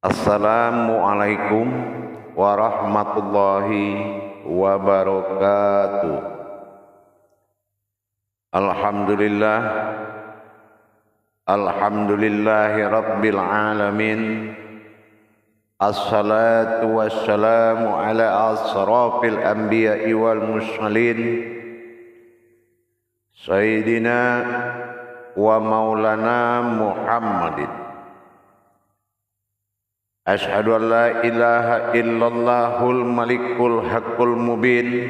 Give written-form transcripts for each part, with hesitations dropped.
Assalamualaikum warahmatullahi wabarakatuh. Alhamdulillah, alhamdulillahi rabbil alamin. Assalatu wassalamu ala asrafil anbiya'i wal mursalin, Sayyidina wa maulana Muhammadin. Ashhadu an la ilaha illallahul malikul haqqul mubin,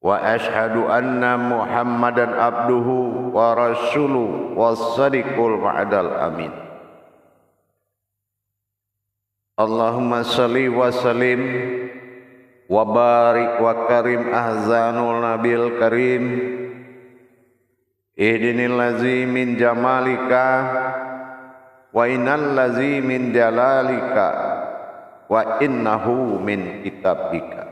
wa ashhadu anna Muhammadan abduhu wa rasuluhu was-sadiqul wa'dal amin. Allahumma salli wa sallim wa barik wa karim ahzanul nabil karim. Ihdinil lazi min jamalika wa innal lazi min jalalika wa innahu min kitabika.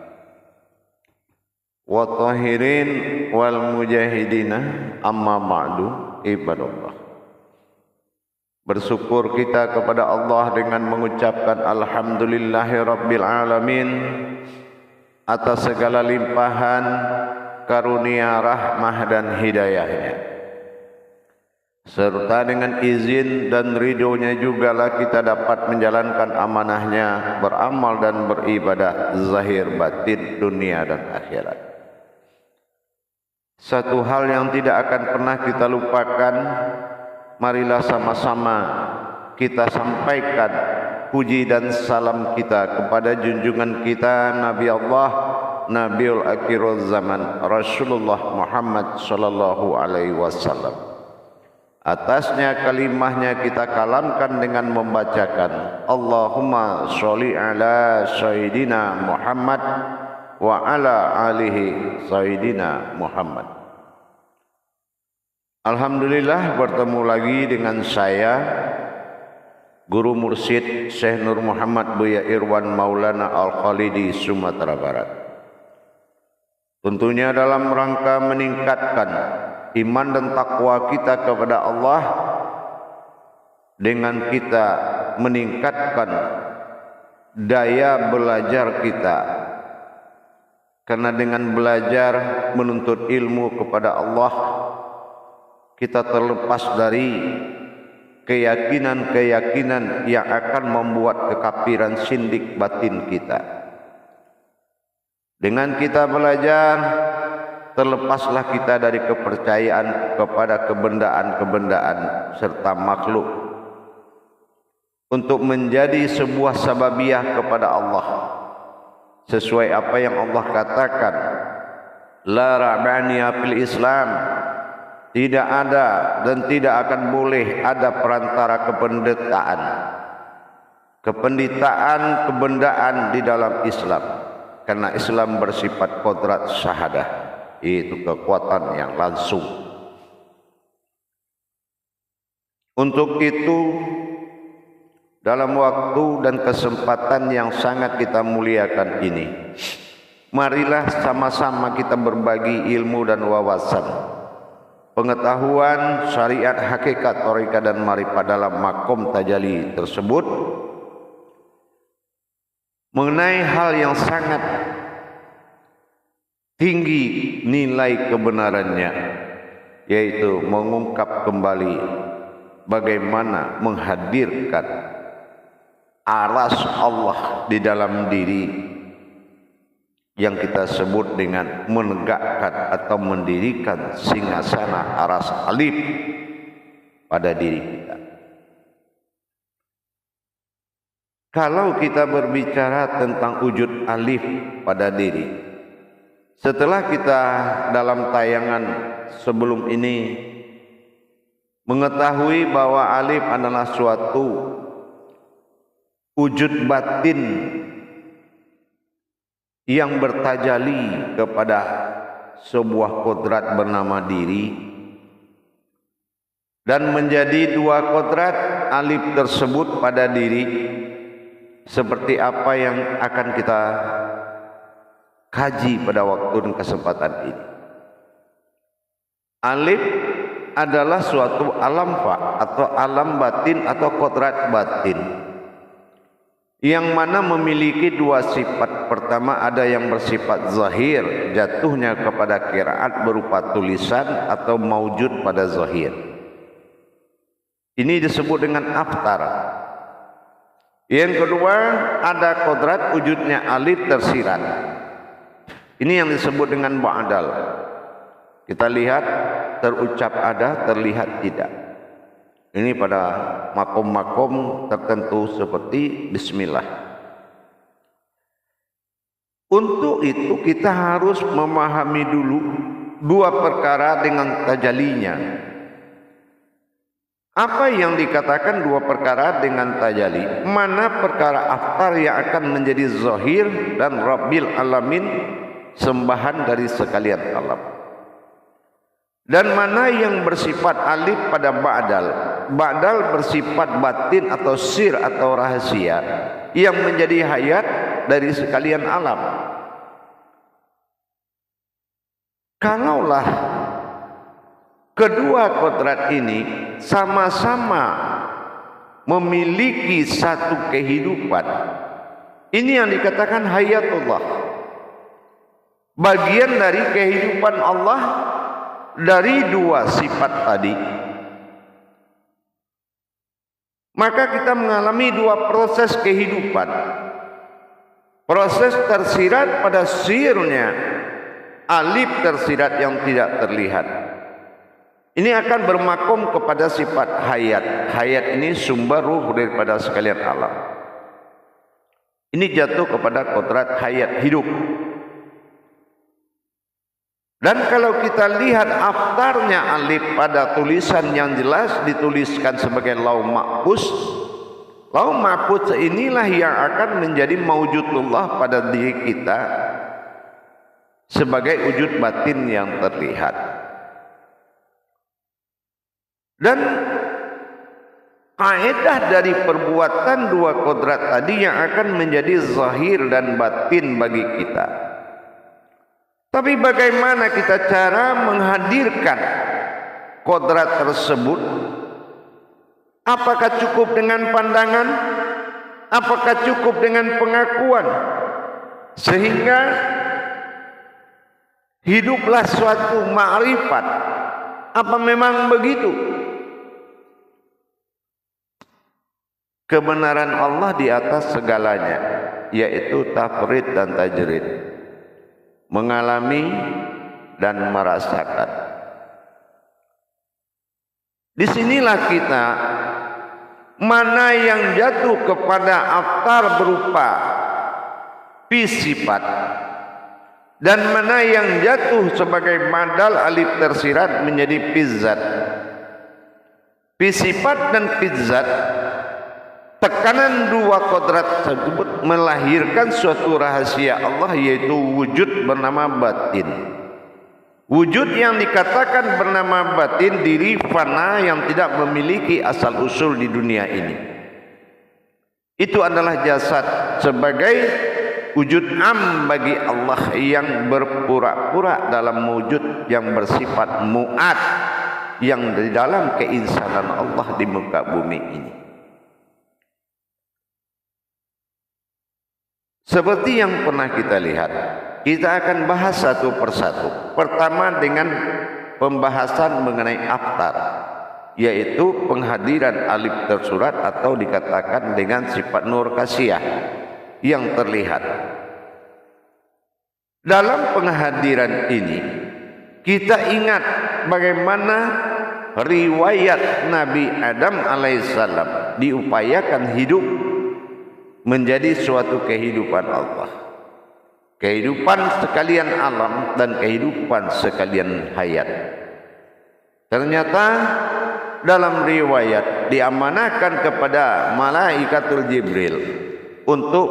Wa tahirin wal mujahidina amma ba'du ibadallah. Bersyukur kita kepada Allah dengan mengucapkan alhamdulillahi rabbil alamin atas segala limpahan karunia, rahmah dan hidayahnya, serta dengan izin dan ridhonya jugalah kita dapat menjalankan amanahnya, beramal dan beribadah zahir batin dunia dan akhirat. Satu hal yang tidak akan pernah kita lupakan, marilah sama-sama kita sampaikan puji dan salam kita kepada junjungan kita Nabi Allah, Nabiul Akhirul Zaman, Rasulullah Muhammad sallallahu alaihi wasallam. Atasnya kalimahnya kita kalamkan dengan membacakan Allahumma sholli ala Sayyidina Muhammad wa ala alihi Sayyidina Muhammad. Alhamdulillah bertemu lagi dengan saya, Guru Mursyid Syekh Nur Muhammad Buya Irwan Maulana Al-Khalidi, Sumatera Barat. Tentunya dalam rangka meningkatkan iman dan takwa kita kepada Allah dengan kita meningkatkan daya belajar kita. Karena dengan belajar menuntut ilmu kepada Allah, kita terlepas dari keyakinan-keyakinan yang akan membuat kekafiran sindik batin kita. Dengan kita belajar, terlepaslah kita dari kepercayaan kepada kebendaan-kebendaan serta makhluk untuk menjadi sebuah sababiah kepada Allah. Sesuai apa yang Allah katakan, la ra'baniya fil Islam, tidak ada dan tidak akan boleh ada perantara kebendaan di dalam Islam, karena Islam bersifat kodrat syahadah, yaitu kekuatan yang langsung. Untuk itu, dalam waktu dan kesempatan yang sangat kita muliakan ini, marilah sama-sama kita berbagi ilmu dan wawasan, pengetahuan syariat, hakikat, thariqah dan marifat dalam makom tajalli tersebut, mengenai hal yang sangat tinggi nilai kebenarannya, yaitu mengungkap kembali bagaimana menghadirkan aras Allah di dalam diri, yang kita sebut dengan menegakkan atau mendirikan singgasana aras alif pada diri kita. Kalau kita berbicara tentang wujud alif pada diri, setelah kita dalam tayangan sebelum ini mengetahui bahwa alif adalah suatu wujud batin yang bertajali kepada sebuah kodrat bernama diri, dan menjadi dua kodrat alif tersebut pada diri, seperti apa yang akan kita kaji pada waktu dan kesempatan ini. Alif adalah suatu alam atau alam batin atau kodrat batin yang mana memiliki dua sifat. Pertama, ada yang bersifat zahir, jatuhnya kepada qiraat berupa tulisan atau maujud pada zahir. Ini disebut dengan aftar. Yang kedua, ada kodrat wujudnya alif tersirat. Ini yang disebut dengan ba'dal. Kita lihat terucap ada, terlihat tidak. Ini pada makom-makom tertentu seperti bismillah. Untuk itu kita harus memahami dulu dua perkara dengan tajalinya. Apa yang dikatakan dua perkara dengan tajali? Mana perkara aftar yang akan menjadi zahir dan Rabbil Alamin, sembahan dari sekalian alam. Dan mana yang bersifat alif pada ba'dal. Ba'dal bersifat batin atau sir atau rahasia yang menjadi hayat dari sekalian alam. Kalaulah kedua kodrat ini sama-sama memiliki satu kehidupan, ini yang dikatakan hayatullah, bagian dari kehidupan Allah dari dua sifat tadi. Maka kita mengalami dua proses kehidupan. Proses tersirat pada sirnya, alif tersirat yang tidak terlihat. Ini akan bermakom kepada sifat hayat. Hayat ini sumber ruh daripada sekalian alam. Ini jatuh kepada kodrat hayat, hidup. Dan kalau kita lihat aftarnya alif pada tulisan yang jelas dituliskan sebagai Lauh Mahfuz. Lauh Mahfuz inilah yang akan menjadi maujudullah pada diri kita sebagai wujud batin yang terlihat. Dan kaidah dari perbuatan dua kodrat tadi yang akan menjadi zahir dan batin bagi kita. Tapi bagaimana kita cara menghadirkan kodrat tersebut? Apakah cukup dengan pandangan? Apakah cukup dengan pengakuan? Sehingga hiduplah suatu ma'rifat. Apa memang begitu? Kebenaran Allah di atas segalanya, yaitu tafrid dan tajrid. Mengalami dan merasakan. Disinilah kita mana yang jatuh kepada aftar berupa sifat dan mana yang jatuh sebagai madal alif tersirat menjadi pizzat. Sifat dan pizzat, tekanan dua kodrat tersebut melahirkan suatu rahasia Allah, yaitu wujud bernama batin. Wujud yang dikatakan bernama batin, diri fana yang tidak memiliki asal usul di dunia ini. Itu adalah jasad sebagai wujud am bagi Allah yang berpura-pura dalam wujud yang bersifat mu'ad, yang di dalam keinsanan Allah di muka bumi ini. Seperti yang pernah kita lihat, kita akan bahas satu persatu. Pertama dengan pembahasan mengenai aftar, yaitu penghadiran alif tersurat atau dikatakan dengan sifat nur kasiyah yang terlihat. Dalam penghadiran ini, kita ingat bagaimana riwayat Nabi Adam alaihissalam diupayakan hidup menjadi suatu kehidupan Allah, kehidupan sekalian alam dan kehidupan sekalian hayat. Ternyata dalam riwayat diamanahkan kepada malaikatul Jibril untuk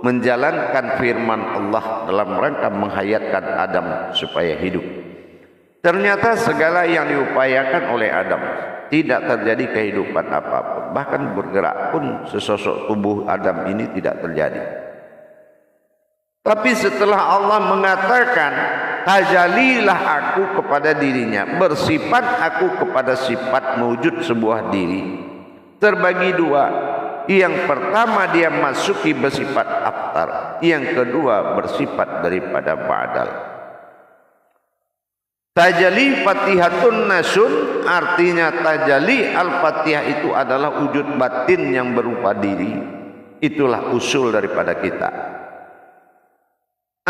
menjalankan firman Allah dalam rangka menghayatkan Adam supaya hidup. Ternyata segala yang diupayakan oleh Adam tidak terjadi kehidupan apapun, bahkan bergerak pun sesosok tubuh Adam ini tidak terjadi. Tapi setelah Allah mengatakan tajalilah aku kepada dirinya, bersifat aku kepada sifat mewujud sebuah diri. Terbagi dua. Yang pertama dia masuki bersifat aftar, yang kedua bersifat daripada ba'dal. Tajalli Fatihatun Nasun, artinya tajalli Al-Fatihah itu adalah wujud batin yang berupa diri. Itulah usul daripada kita.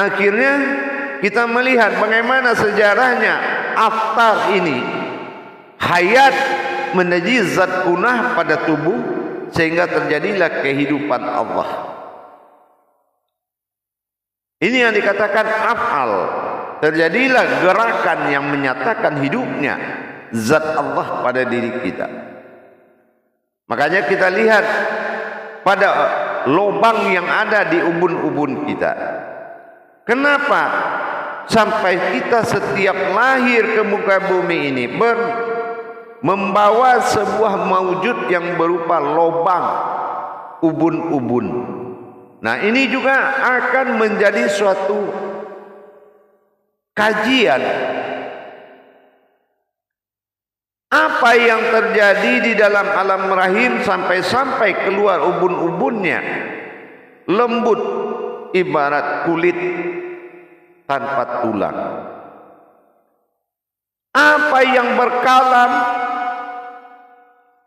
Akhirnya kita melihat bagaimana sejarahnya aftar ini hayat menjadi zat punah pada tubuh, sehingga terjadilah kehidupan Allah. Ini yang dikatakan af'al. Terjadilah gerakan yang menyatakan hidupnya zat Allah pada diri kita. Makanya kita lihat pada lubang yang ada di ubun-ubun kita. Kenapa sampai kita setiap lahir ke muka bumi ini membawa sebuah mawujud yang berupa lubang ubun-ubun. Nah, ini juga akan menjadi suatu kajian. Apa yang terjadi di dalam alam rahim sampai keluar ubun-ubunnya lembut ibarat kulit tanpa tulang. Apa yang berkalam,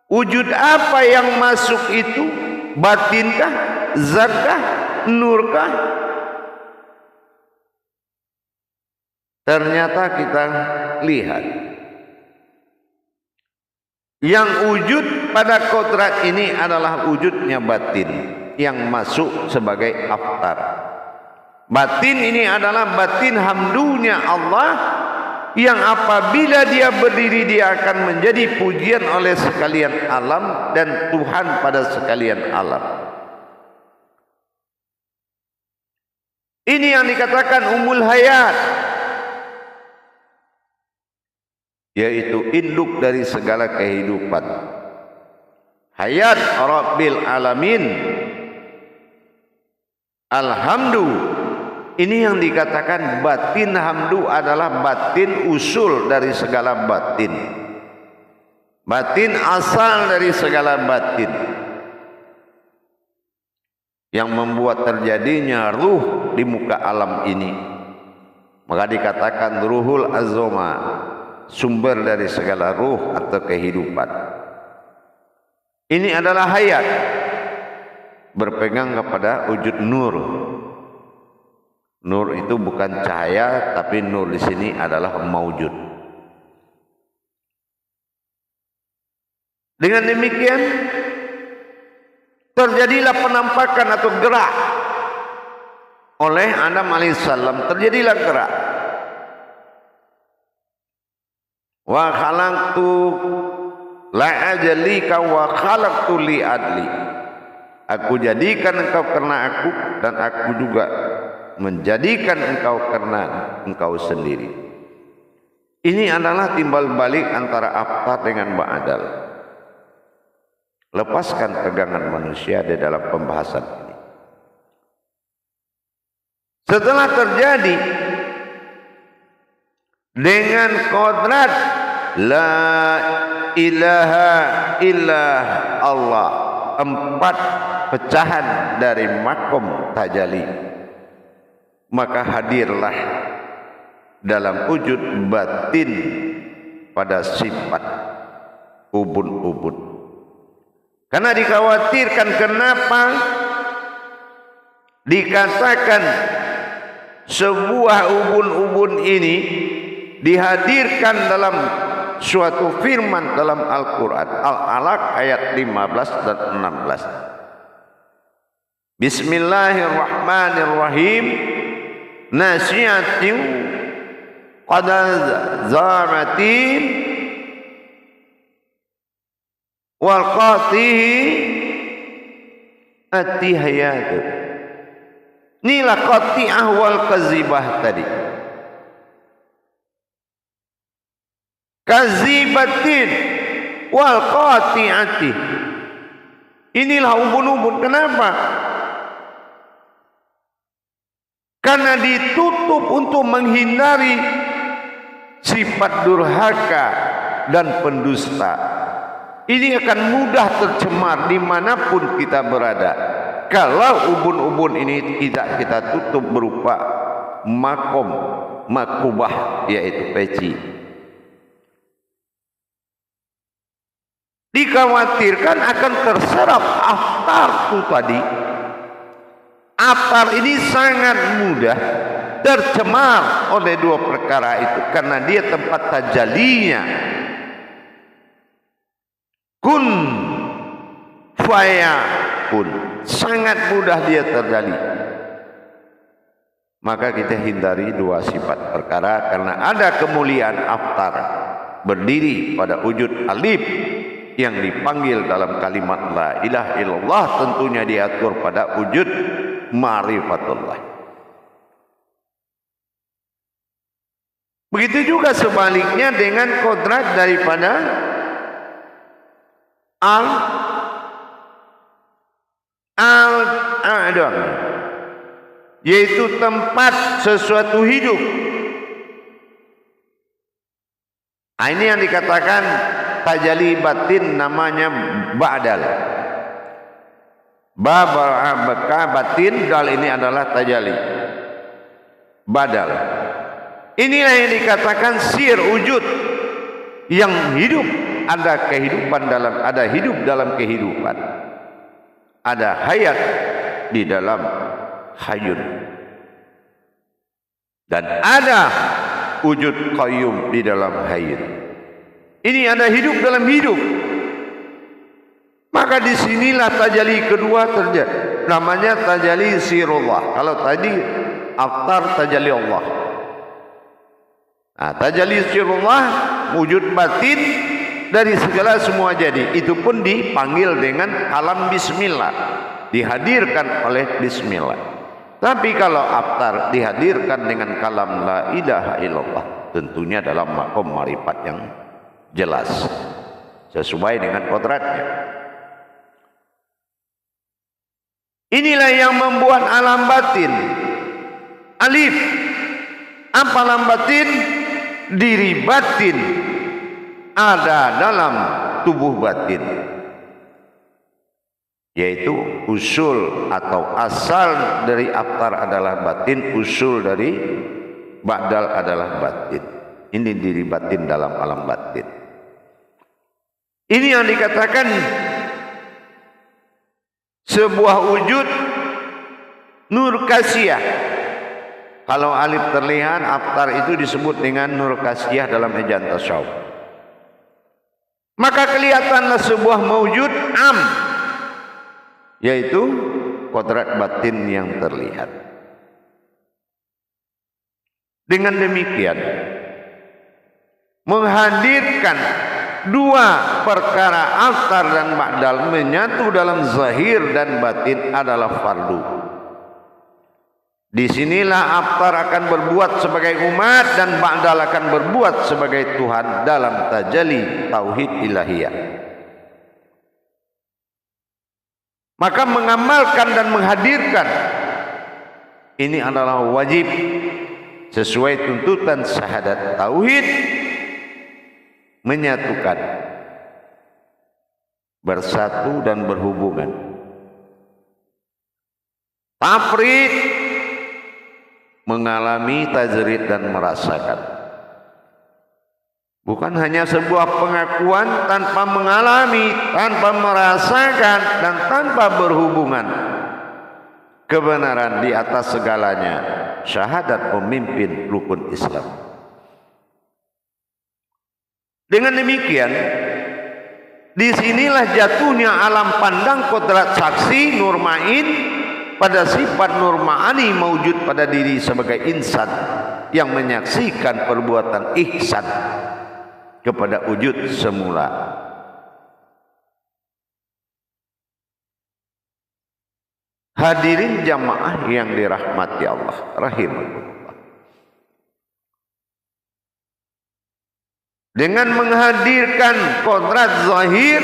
wujud apa yang masuk itu, batinkah, zatkah, nurkah? Ternyata kita lihat yang wujud pada kodrat ini adalah wujudnya batin yang masuk sebagai aftar. Batin ini adalah batin hamdunya Allah, yang apabila dia berdiri dia akan menjadi pujian oleh sekalian alam dan Tuhan pada sekalian alam. Ini yang dikatakan umul hayat, yaitu induk dari segala kehidupan. Hayat Rabbil Alamin, alhamdu. Ini yang dikatakan batin hamdu adalah batin usul dari segala batin, batin asal dari segala batin, yang membuat terjadinya ruh di muka alam ini. Maka dikatakan ruhul azoma, sumber dari segala ruh atau kehidupan. Ini adalah hayat, berpegang kepada wujud nur. Nur itu bukan cahaya, tapi nur di sini adalah maujud. Dengan demikian terjadilah penampakan atau gerak oleh Adam alaihissalam. Terjadilah gerak. Wa khalaqtu la ajalika wa khalaqtu li adli. Aku jadikan engkau karena aku, dan aku juga menjadikan engkau karena engkau sendiri. Ini adalah timbal balik antara aftar dengan ba'dal. Lepaskan pegangan manusia di dalam pembahasan ini. Setelah terjadi dengan kodrat la ilaha illa Allah, 4 pecahan dari makom tajalli, maka hadirlah dalam wujud batin pada sifat ubun-ubun. Karena dikhawatirkan kenapa dikatakan sebuah ubun-ubun ini dihadirkan dalam suatu firman dalam Al-Quran. Al-Alaq ayat 15 dan 16. Bismillahirrahmanirrahim. Nasiatin qad zamatin wal qatihi atihayatu. Inilah qati'ah wal kazibah tadi. Kazibatin wal qati'ati. Inilah ubun-ubun. Kenapa? karena ditutup untuk menghindari sifat durhaka dan pendusta. Ini akan mudah tercemar dimanapun kita berada kalau ubun-ubun ini tidak kita tutup berupa makubah, yaitu peci. Dikhawatirkan akan terserap aftar itu tadi. Aftar ini sangat mudah tercemar oleh dua perkara itu, karena dia tempat tajalinya. Kun fayakun, sangat mudah dia terjadi. Maka kita hindari dua sifat perkara, karena ada kemuliaan aftar berdiri pada wujud alif yang dipanggil dalam kalimat la ilaha illallah, tentunya diatur pada wujud ma'rifatullah. Begitu juga sebaliknya dengan kodrat daripada al-adam, yaitu tempat sesuatu hidup. Ini yang dikatakan tajalli batin, namanya ba'dal. Baka batin, dal ini adalah tajalli badal. Inilah yang dikatakan sir wujud yang hidup. Ada kehidupan dalam, ada hidup dalam kehidupan, ada hayat di dalam hayun, dan ada wujud qayyum di dalam hayun. Ini ada hidup dalam hidup. Maka disinilah tajalli kedua terjadi, namanya tajalli sirullah. Kalau tadi aftar tajalli Allah, nah, tajalli sirullah wujud batin dari segala semua jadi, itu pun dipanggil dengan kalam bismillah, dihadirkan oleh bismillah. Tapi kalau aftar dihadirkan dengan kalam la ilaha illallah, tentunya dalam makom marifat yang jelas sesuai dengan kodratnya. Inilah yang membuat alam batin alif. Apa alam batin? Diri batin ada dalam tubuh batin, yaitu usul atau asal dari aftar adalah batin, usul dari ba'dal adalah batin. Ini diri batin dalam alam batin. Ini yang dikatakan sebuah wujud nur kasiyah. Kalau alif terlihat, aftar itu disebut dengan nur kasiyah dalam ejaan tasawuf. Maka kelihatanlah sebuah mewujud am, yaitu kodrat batin yang terlihat. Dengan demikian menghadirkan dua perkara aftar dan ba'dal menyatu dalam zahir dan batin adalah fardu. Disinilah aftar akan berbuat sebagai umat dan ba'dal akan berbuat sebagai Tuhan dalam tajalli tauhid ilahiyah. Maka mengamalkan dan menghadirkan ini adalah wajib sesuai tuntutan syahadat tauhid, menyatukan, bersatu dan berhubungan. Tafrid, mengalami tajrid dan merasakan. Bukan hanya sebuah pengakuan tanpa mengalami, tanpa merasakan, dan tanpa berhubungan. Kebenaran di atas segalanya, syahadat pemimpin rukun Islam. Dengan demikian, disinilah jatuhnya alam pandang kodrat saksi nur ma'in pada sifat nur ma'ani mewujud pada diri sebagai insan yang menyaksikan perbuatan ihsan kepada wujud semula. Hadirin jamaah yang dirahmati Allah rahimakumullah. Dengan menghadirkan kodrat zahir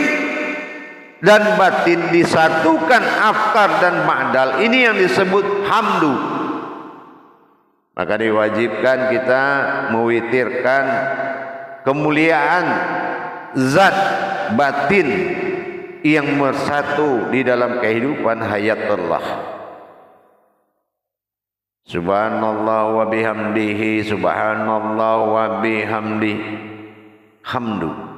dan batin disatukan aftar dan ba'dal, ini yang disebut hamdu. Maka diwajibkan kita mewitirkan kemuliaan zat batin yang bersatu di dalam kehidupan hayatullah. Subhanallah wa bihamdihi, subhanallah wa bihamdihi, hamdu.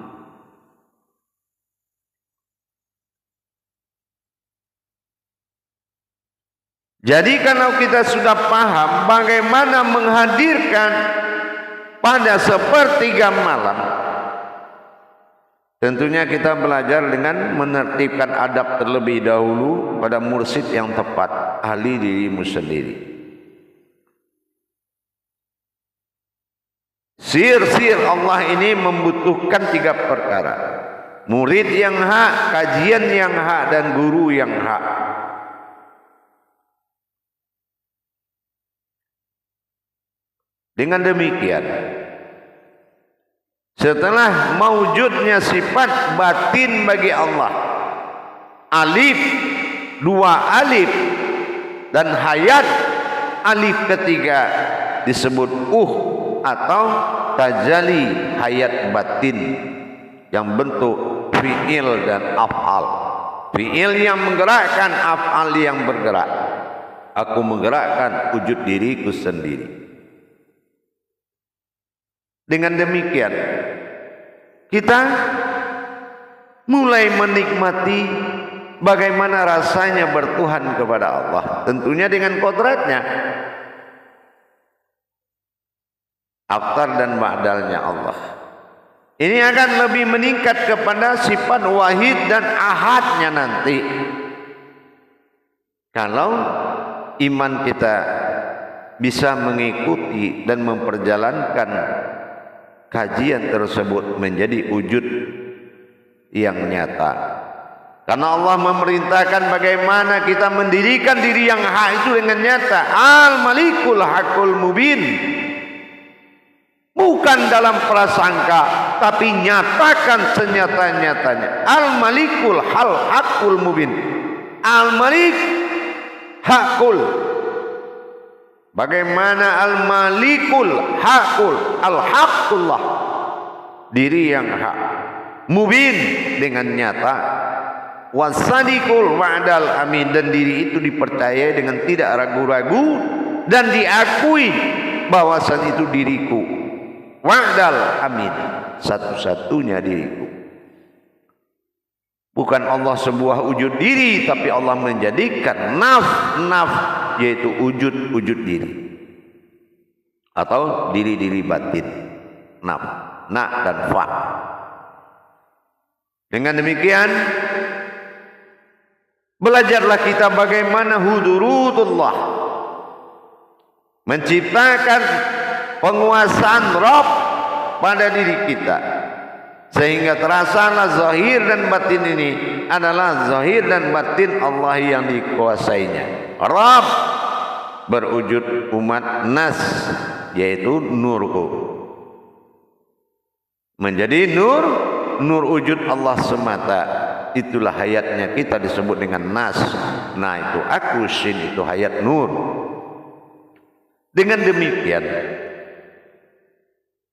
Jadi kalau kita sudah paham bagaimana menghadirkan pada sepertiga malam, tentunya kita belajar dengan menertibkan adab terlebih dahulu pada mursyid yang tepat, ahli dirimu sendiri. Sir-sir Allah ini membutuhkan 3 perkara. Murid yang hak, kajian yang hak, dan guru yang hak. Dengan demikian, setelah maujudnya sifat batin bagi Allah, alif, 2 alif, dan hayat, alif ketiga disebut atau tajali hayat batin yang bentuk fi'il dan af'al. Fi'il yang menggerakkan, af'al yang bergerak. Aku menggerakkan wujud diriku sendiri. Dengan demikian, kita mulai menikmati bagaimana rasanya bertuhan kepada Allah. Tentunya dengan kodratnya. Aftar dan ba'dalnya Allah. Ini akan lebih meningkat kepada sifat wahid dan ahadnya nanti. Kalau iman kita bisa mengikuti dan memperjalankan kajian tersebut menjadi wujud yang nyata. Karena Allah memerintahkan bagaimana kita mendirikan diri yang hak itu dengan nyata. Al-Malikul Hakul Mubin. Bukan dalam prasangka, tapi nyatakan senyata-nyatanya. Al-Malikul Hakul Mubin. Al-Malik Hakul. Bagaimana Al-Malikul Hakul, Al-Haqqullah, diri yang hak, mubin dengan nyata, wasadiqul wa'dal amin, dan diri itu dipercaya dengan tidak ragu-ragu dan diakui bahwasan itu diriku, wa'dal amin, satu-satunya diriku. Bukan Allah sebuah wujud diri, tapi Allah menjadikan naf, yaitu wujud diri atau diri-diri batin, naf, na dan fa. Dengan demikian, belajarlah kita bagaimana hudurutullah, menciptakan penguasaan Rabb pada diri kita, sehingga terasalah zahir dan batin ini adalah zahir dan batin Allah yang dikuasainya. Rabb berwujud umat nas, yaitu nurku, menjadi nur wujud Allah semata. Itulah hayatnya kita disebut dengan nas. Nah itu aku, sin itu hayat nur. Dengan demikian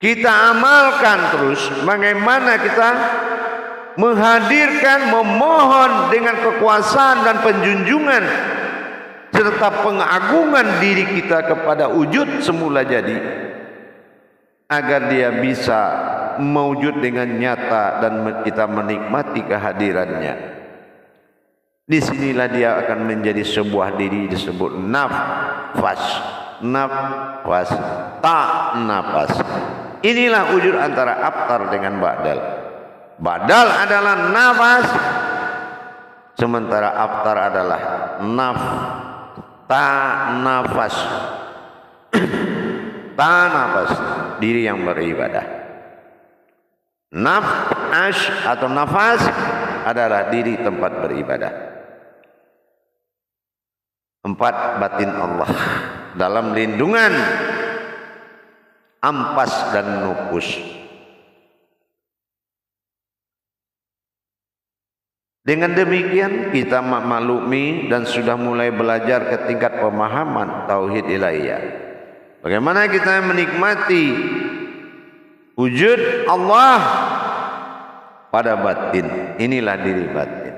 kita amalkan terus bagaimana kita menghadirkan, memohon dengan kekuasaan dan penjunjungan serta pengagungan diri kita kepada wujud semula jadi, agar dia bisa mewujud dengan nyata dan kita menikmati kehadirannya. Disinilah dia akan menjadi sebuah diri disebut nafas, nafas. Inilah wujud antara aftar dengan ba'dal. Ba'dal adalah nafas, sementara aftar adalah nafas. Nafas, diri yang beribadah. Nafas atau nafas adalah diri tempat beribadah. 4 batin Allah dalam lindungan ampas dan nufus. Dengan demikian kita maklumi dan sudah mulai belajar ke tingkat pemahaman tauhid ilahiyah. Bagaimana kita menikmati wujud Allah pada batin. Inilah diri batin.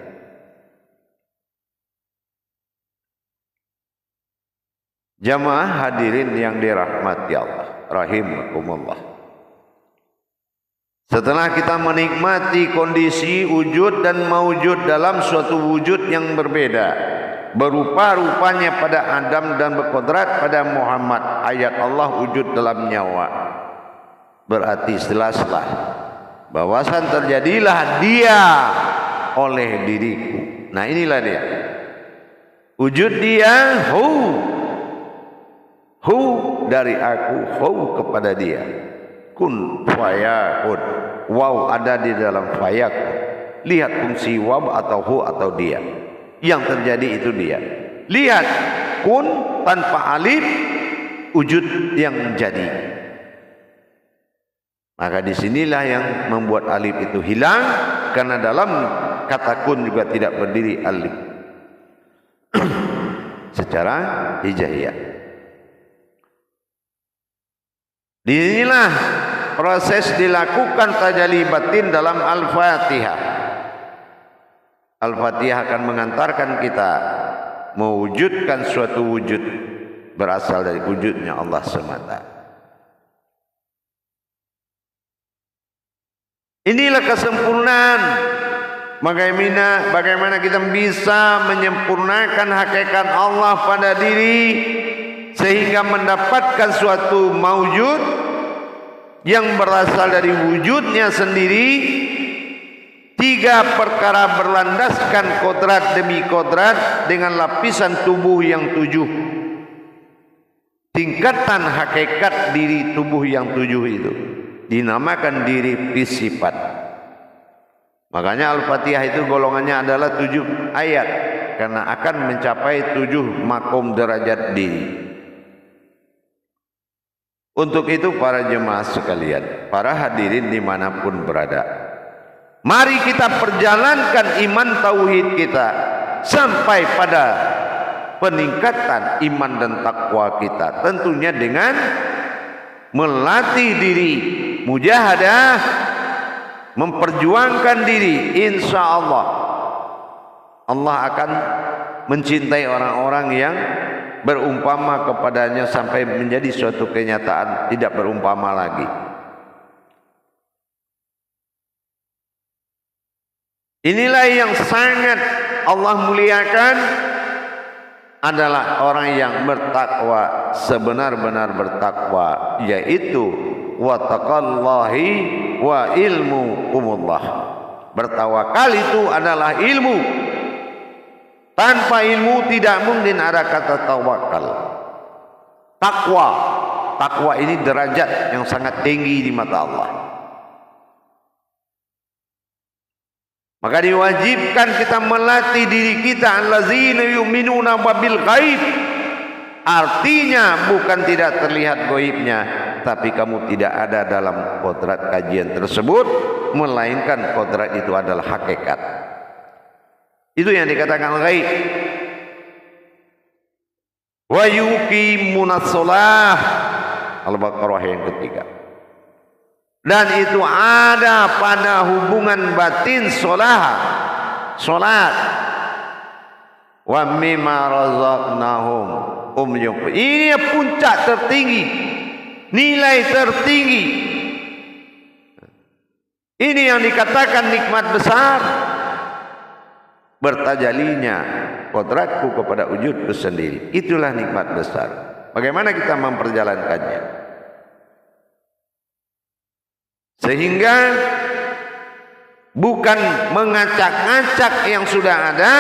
Jamaah hadirin yang dirahmati Allah, rahimakumullah. Setelah kita menikmati kondisi wujud dan maujud dalam suatu wujud yang berbeda, berupa-rupanya pada Adam dan berkodrat pada Muhammad, ayat Allah wujud dalam nyawa, berarti jelaslah bahwasan terjadilah dia oleh diriku. Nah, inilah dia wujud dia, hu dari aku, hu kepada dia, kun fayakun, waw ada di dalam fayakun. Lihat fungsi waw atau hu atau dia, yang terjadi itu dia. Lihat kun tanpa alif, wujud yang jadi. Maka disinilah yang membuat alif itu hilang, karena dalam kata kun juga tidak berdiri alif secara hijaiyah. Disinilah proses dilakukan tajalli batin dalam Al-Fatihah. Al-Fatihah akan mengantarkan kita mewujudkan suatu wujud berasal dari wujudnya Allah semata. Inilah kesempurnaan. Bagaimana kita bisa menyempurnakan hakikat Allah pada diri sehingga mendapatkan suatu maujud yang berasal dari wujudnya sendiri. Tiga perkara berlandaskan kodrat demi kodrat dengan lapisan tubuh yang 7. Tingkatan hakikat diri tubuh yang 7 itu dinamakan diri sifat. Makanya Al-Fatihah itu golongannya adalah 7 ayat, karena akan mencapai 7 makom derajat diri. Untuk itu para jemaah sekalian, para hadirin dimanapun berada, mari kita perjalankan iman tauhid kita sampai pada peningkatan iman dan takwa kita. Tentunya dengan melatih diri, mujahadah, memperjuangkan diri. Insya Allah Allah akan mencintai orang-orang yang berumpama kepadanya sampai menjadi suatu kenyataan tidak berumpama lagi. Inilah yang sangat Allah muliakan, adalah orang yang bertakwa, sebenar-benar bertakwa, yaitu wattaqallahi wa ilmu umullah. Bertawakal itu adalah ilmu. Tanpa ilmu tidak mungkin ada kata tawakal. Takwa ini derajat yang sangat tinggi di mata Allah. Maka diwajibkan kita melatih diri kita, allazina yu'minuna bil ghaib. Artinya bukan tidak terlihat gaibnya, tapi kamu tidak ada dalam kodrat kajian tersebut, melainkan kodrat itu adalah hakikat. Itu yang dikatakan ghaib. Wa yuqimunas shalah, Al-Baqarah yang ketiga. Dan itu ada pada hubungan batin salat. Wa mimma razaqnahum yunfiqun. Ini puncak tertinggi, nilai tertinggi. Ini yang dikatakan nikmat besar. Bertajalinya kodratku kepada wujudku sendiri. Itulah nikmat besar. Bagaimana kita memperjalankannya? Sehingga bukan mengacak-acak yang sudah ada,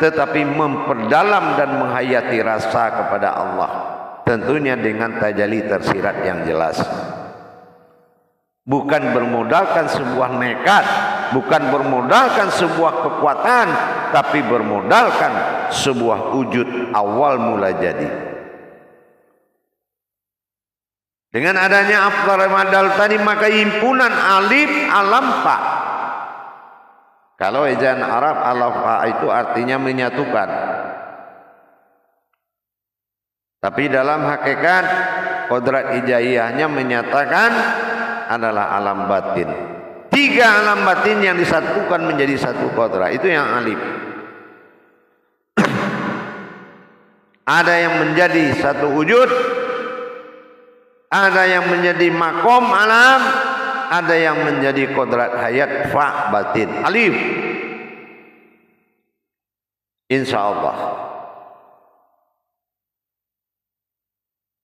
tetapi memperdalam dan menghayati rasa kepada Allah. Tentunya dengan tajalli tersirat yang jelas. Bukan bermodalkan sebuah nekat, bukan bermodalkan sebuah kekuatan, tapi bermodalkan sebuah wujud awal mula jadi. Dengan adanya afdal madal tadi, maka himpunan alif alam fa. Kalau ejaan Arab alaf fa itu artinya menyatukan. Tapi dalam hakikat kodrat hijaiyahnya menyatakan adalah alam batin. 3 alam batin yang disatukan menjadi satu kodrat, itu yang alif. Ada yang menjadi satu wujud, ada yang menjadi makom alam, ada yang menjadi kodrat hayat fa batin alif. Insyaallah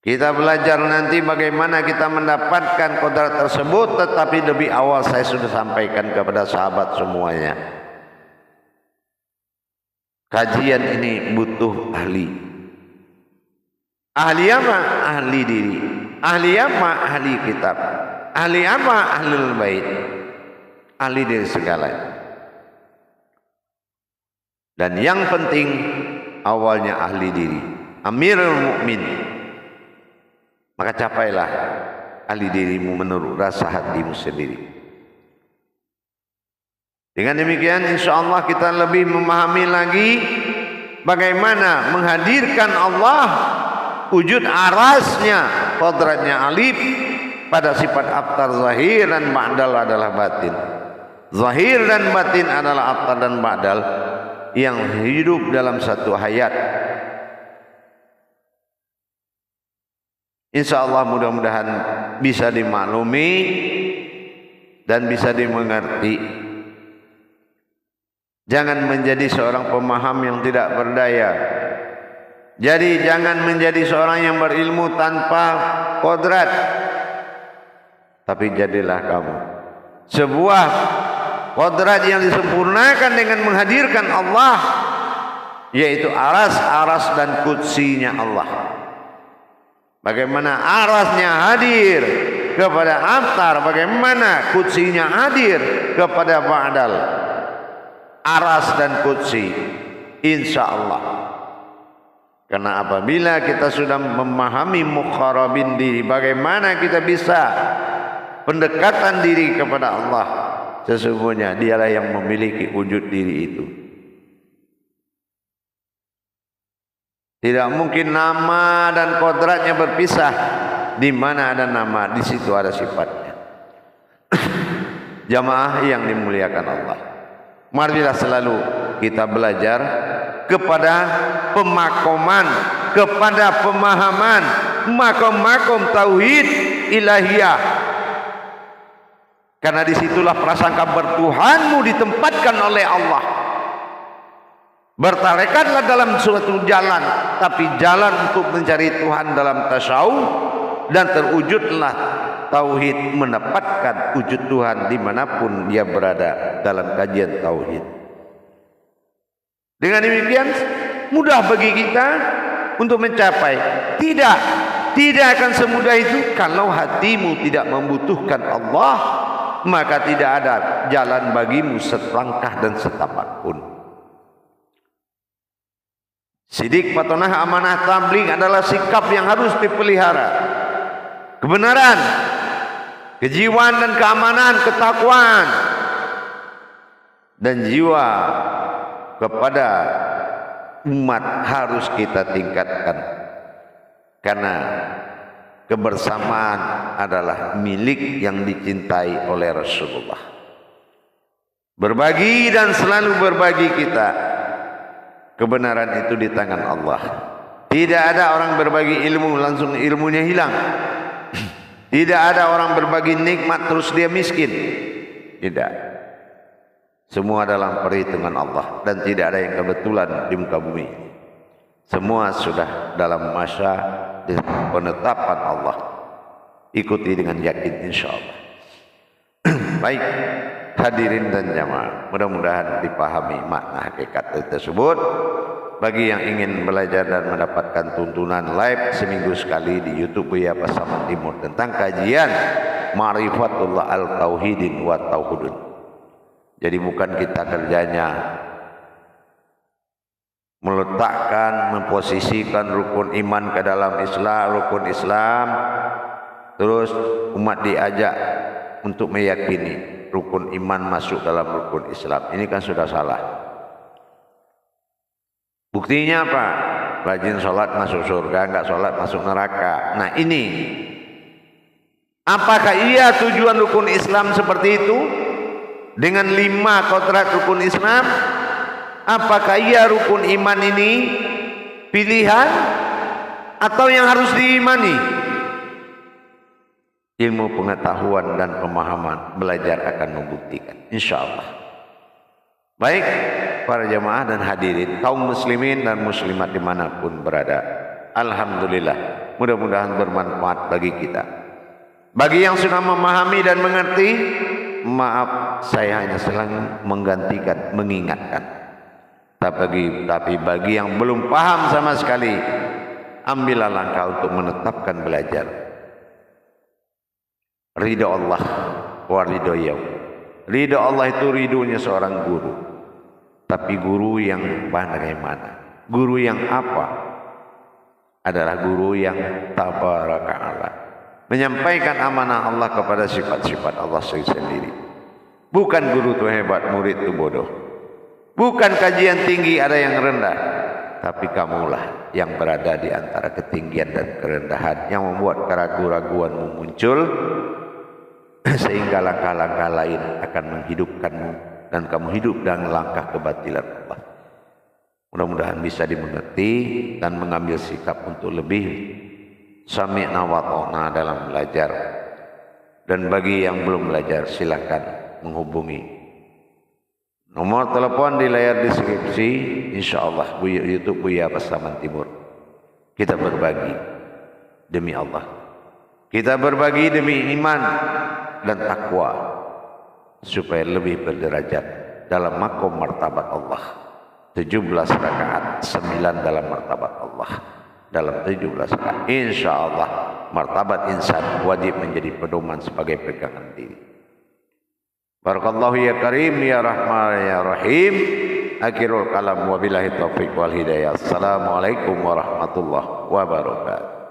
kita belajar nanti bagaimana kita mendapatkan kodrat tersebut, tetapi lebih awal saya sudah sampaikan kepada sahabat semuanya. Kajian ini butuh ahli. Ahli apa? Ahli diri. Ahli apa? Ahli kitab. Ahli apa? Ahlul bait. Ahli diri segalanya. Dan yang penting awalnya ahli diri. Amirul Mukmin. Maka capailah ahli dirimu menurut rasa hatimu sendiri. Dengan demikian insyaallah kita lebih memahami lagi bagaimana menghadirkan Allah wujud arasnya, kodratnya alif pada sifat abtar zahir dan ba'dal adalah batin. Zahir dan batin adalah abtar dan ba'dal yang hidup dalam satu hayat. Insyaallah mudah-mudahan bisa dimaklumi dan bisa dimengerti. Jangan menjadi seorang pemaham yang tidak berdaya. Jadi jangan menjadi seorang yang berilmu tanpa kodrat. Tapi jadilah kamu sebuah kodrat yang disempurnakan dengan menghadirkan Allah, yaitu aras dan kutsinya Allah. Bagaimana arasnya hadir kepada abtar, bagaimana kutsinya hadir kepada ba'dal. Aras dan kutsi, insyaallah. Karena apabila kita sudah memahami mukharabin diri, bagaimana kita bisa pendekatan diri kepada Allah, sesungguhnya dialah yang memiliki wujud diri itu. Tidak mungkin nama dan kodratnya berpisah. Di mana ada nama, di situ ada sifatnya. Jamaah yang dimuliakan Allah, marilah selalu kita belajar kepada pemakoman, kepada pemahaman makom-makom tauhid ilahiyah. Karena disitulah prasangka bertuhanmu ditempatkan oleh Allah. Bertarekatlah dalam suatu jalan, tapi jalan untuk mencari Tuhan dalam tasawuf, dan terwujudlah tauhid, mendapatkan wujud Tuhan dimanapun dia berada dalam kajian tauhid. Dengan demikian mudah bagi kita untuk mencapai. Tidak akan semudah itu kalau hatimu tidak membutuhkan Allah, maka tidak ada jalan bagimu selangkah dan setapak pun. Sidik, patonah, amanah, tabligh adalah sikap yang harus dipelihara. Kebenaran, kejiwaan dan keamanan, ketakwaan dan jiwa kepada umat harus kita tingkatkan. Karena kebersamaan adalah milik yang dicintai oleh Rasulullah. Berbagi dan selalu berbagi kita. Kebenaran itu di tangan Allah. Tidak ada orang berbagi ilmu langsung ilmunya hilang. Tidak ada orang berbagi nikmat terus dia miskin. Tidak. Semua dalam perhitungan Allah, dan tidak ada yang kebetulan di muka bumi. Semua sudah dalam masa penetapan Allah. Ikuti dengan yakin insyaallah. Baik, hadirin dan jamaah, mudah-mudahan dipahami makna hakikat tersebut. Bagi yang ingin belajar dan mendapatkan tuntunan live seminggu sekali di YouTube Buya Pasaman Timur tentang kajian Ma'rifatullah al-Tauhidin wa Tauhudun. Jadi bukan kita kerjanya meletakkan, memposisikan rukun iman ke dalam Islam, rukun Islam, terus umat diajak untuk meyakini rukun iman masuk dalam rukun Islam. Ini kan sudah salah. Buktinya apa? rajin sholat masuk surga, enggak sholat masuk neraka. Nah ini, apakah iya tujuan rukun Islam seperti itu? Dengan 5 kodrat rukun Islam? Apakah iya rukun iman ini pilihan atau yang harus diimani? Ilmu pengetahuan dan pemahaman belajar akan membuktikan, insyaallah. Baik para jamaah dan hadirin, kaum muslimin dan muslimat dimanapun berada, alhamdulillah, mudah-mudahan bermanfaat bagi kita. Bagi yang sudah memahami dan mengerti, maaf saya hanya sedang menggantikan, mengingatkan. Tapi bagi yang belum paham sama sekali, ambillah langkah untuk menetapkan belajar. Ridho Allah wa ridho yaum. Ridho Allah itu ridhonya seorang guru. Tapi guru yang bagaimana? Guru yang apa? Adalah guru yang tabaraka Allah, menyampaikan amanah Allah kepada sifat-sifat Allah sendiri. Bukan guru itu hebat, murid itu bodoh. Bukan kajian tinggi ada yang rendah, tapi kamulah yang berada di antara ketinggian dan kerendahan yang membuat keraguan-raguanmu muncul, sehingga langkah-langkah lain akan menghidupkanmu dan kamu hidup dengan langkah kebatilan Allah. Mudah-mudahan bisa dimengerti dan mengambil sikap untuk lebih sami'na wa ta'na dalam belajar. Dan bagi yang belum belajar, silakan menghubungi nomor telepon di layar deskripsi, insyaallah YouTube Buya Pasaman Timur. Kita berbagi demi Allah. Kita berbagi demi iman dan takwa supaya lebih berderajat dalam makom martabat Allah. 17 rakaat, 9 dalam martabat Allah. Dalam 17 rakaat, insyaallah martabat insan wajib menjadi pedoman sebagai pegangan diri. Barakallahu ya karim ya rahman ya rahim. Akhirul kalam wabillahi taufiq wal hidayah. Assalamualaikum warahmatullahi wabarakatuh.